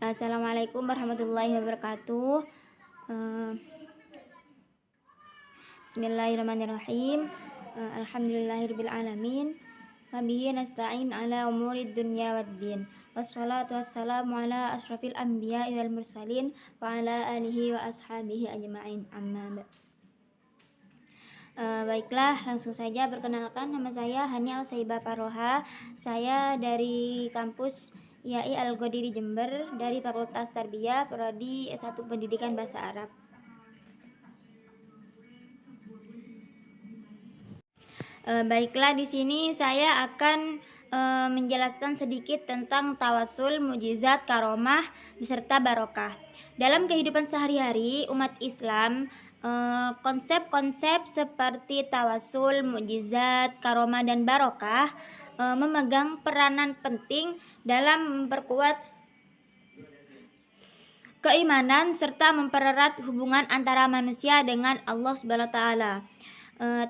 Assalamualaikum warahmatullahi wabarakatuh. Eh, Bismillahirrahmanirrahim. Alhamdulillahirabbil alamin. Wabihi nasta'in ala umurid dunya waddin. Wassalatu wassalamu ala asyrafil anbiya'i wal mursalin wa ala alihi wa ashabihi ajma'in. Amma baiklah, langsung saja perkenalkan, nama saya Hania Al-Saibah Paroha. Saya dari kampus IAI Al-Qadiri Jember, dari Fakultas Tarbiyah, Prodi S1 Pendidikan Bahasa Arab. Baiklah, di sini saya akan menjelaskan sedikit tentang tawasul, mukjizat, karomah, beserta barokah. Dalam kehidupan sehari-hari umat Islam, konsep-konsep seperti tawasul, mukjizat, karomah, dan barokah memegang peranan penting dalam memperkuat keimanan serta mempererat hubungan antara manusia dengan Allah Subhanahu wa taala.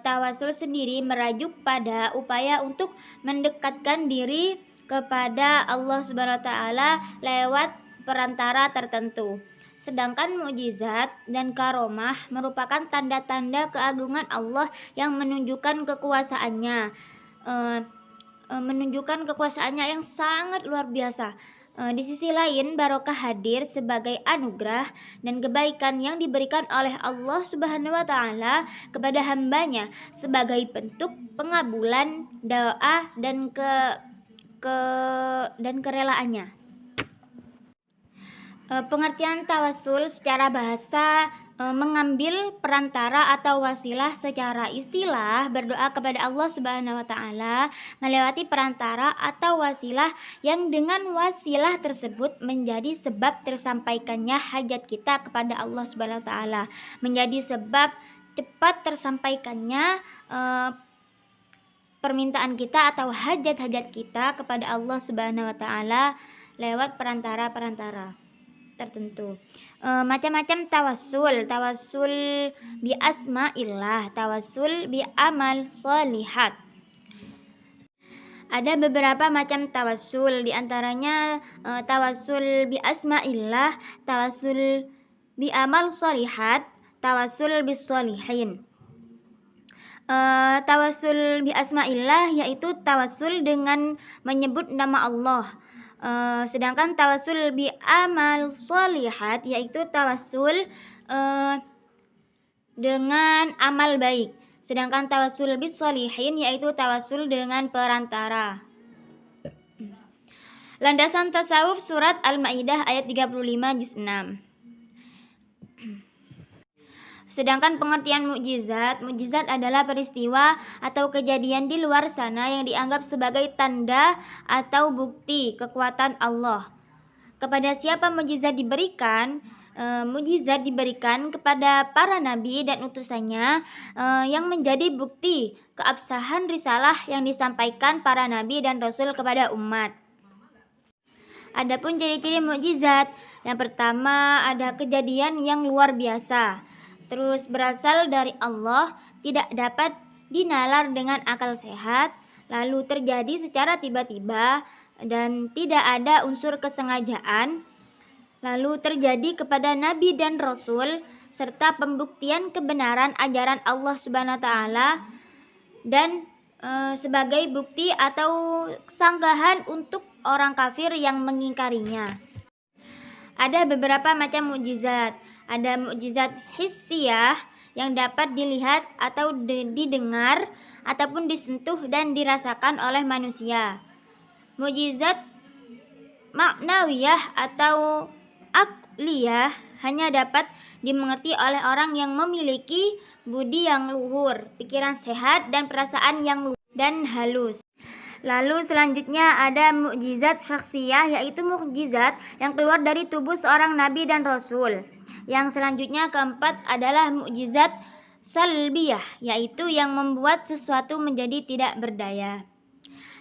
Tawasul sendiri merajuk pada upaya untuk mendekatkan diri kepada Allah Subhanahu wa taala lewat perantara tertentu. Sedangkan mukjizat dan karomah merupakan tanda-tanda keagungan Allah yang menunjukkan kekuasaannya, yang sangat luar biasa. Di sisi lain, barokah hadir sebagai anugerah dan kebaikan yang diberikan oleh Allah Subhanahu wa taala kepada hambanya sebagai bentuk pengabulan doa dan kerelaannya. Pengertian tawasul secara bahasa mengambil perantara atau wasilah. Secara istilah, berdoa kepada Allah Subhanahu wa taala melewati perantara atau wasilah yang dengan wasilah tersebut menjadi sebab tersampaikannya hajat kita kepada Allah Subhanahu wa taala, menjadi sebab cepat tersampaikannya permintaan kita atau hajat-hajat kita kepada Allah Subhanahu wa taala lewat perantara-perantara tertentu. Macam-macam tawasul bi asma'illah, tawasul bi amal sholihat. Ada beberapa macam tawasul, diantaranya tawasul bi asma'illah, tawasul bi amal sholihat, tawasul bis sholihin. Tawasul bi asma'illah yaitu tawasul dengan menyebut nama Allah. Sedangkan tawasul bi amal sholihat yaitu tawasul dengan amal baik. Sedangkan tawasul bis sholihin yaitu tawasul dengan perantara. Landasan tasawuf surat Al-Maidah ayat 35 juz 6. Sedangkan pengertian mukjizat adalah peristiwa atau kejadian di luar sana yang dianggap sebagai tanda atau bukti kekuatan Allah. Kepada siapa mukjizat diberikan? Mukjizat diberikan kepada para nabi dan utusannya yang menjadi bukti keabsahan risalah yang disampaikan para nabi dan rasul kepada umat. Adapun ciri-ciri mukjizat, yang pertama ada kejadian yang luar biasa, terus berasal dari Allah, tidak dapat dinalar dengan akal sehat, lalu terjadi secara tiba-tiba dan tidak ada unsur kesengajaan, lalu terjadi kepada nabi dan rasul, serta pembuktian kebenaran ajaran Allah Subhanahu wa taala dan sebagai bukti atau sanggahan untuk orang kafir yang mengingkarinya. Ada beberapa macam mukjizat. Ada mukjizat hissiyah yang dapat dilihat atau didengar ataupun disentuh dan dirasakan oleh manusia. Mukjizat maknawiyah atau akliyah hanya dapat dimengerti oleh orang yang memiliki budi yang luhur, pikiran sehat, dan perasaan yang luhur dan halus. Lalu selanjutnya ada mukjizat syakhsiyah, yaitu mukjizat yang keluar dari tubuh seorang nabi dan rasul. Yang selanjutnya keempat adalah mukjizat salbiyah, yaitu yang membuat sesuatu menjadi tidak berdaya.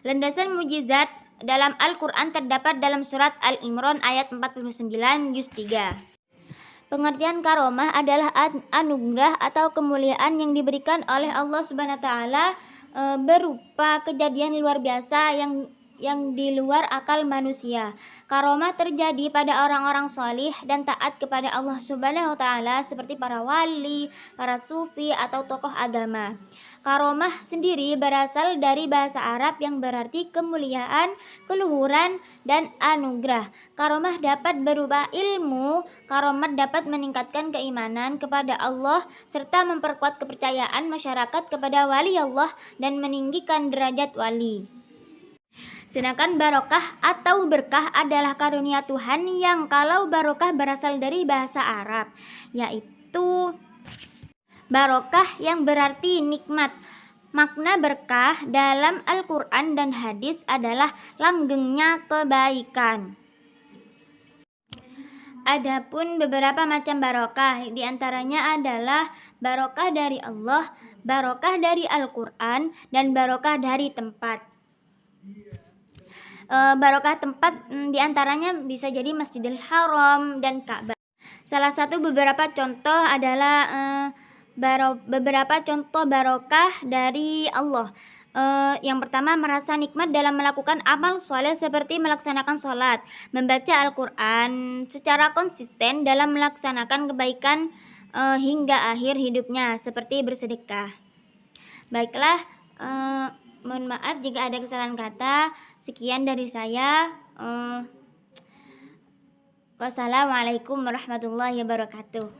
Landasan mukjizat dalam Al-Quran terdapat dalam surat Al-Imran ayat 49 juz 3. Pengertian karomah adalah anugerah atau kemuliaan yang diberikan oleh Allah Subhanahu wa taala berupa kejadian luar biasa yang di luar akal manusia. Karomah terjadi pada orang-orang solih dan taat kepada Allah Subhanahu wa Ta'ala, seperti para wali, para sufi, atau tokoh agama. Karomah sendiri berasal dari bahasa Arab yang berarti kemuliaan, keluhuran, dan anugerah. Karomah dapat berupa ilmu. Karomat dapat meningkatkan keimanan kepada Allah serta memperkuat kepercayaan masyarakat kepada wali Allah dan meninggikan derajat wali. Sedangkan barokah atau berkah adalah karunia Tuhan yang kalau barokah berasal dari bahasa Arab, yaitu barokah yang berarti nikmat. Makna berkah dalam Al-Quran dan hadis adalah langgengnya kebaikan. Adapun beberapa macam barokah, diantaranya adalah barokah dari Allah, barokah dari Al-Quran, dan barokah dari tempat. Barokah tempat diantaranya bisa jadi Masjidil Haram dan Ka'bah. Salah satu beberapa contoh adalah beberapa contoh barokah dari Allah. Yang pertama, merasa nikmat dalam melakukan amal soleh seperti melaksanakan sholat, membaca Al-Quran secara konsisten dalam melaksanakan kebaikan hingga akhir hidupnya, seperti bersedekah. Baiklah, mohon maaf jika ada kesalahan kata. Sekian dari saya. Wassalamualaikum warahmatullahi wabarakatuh.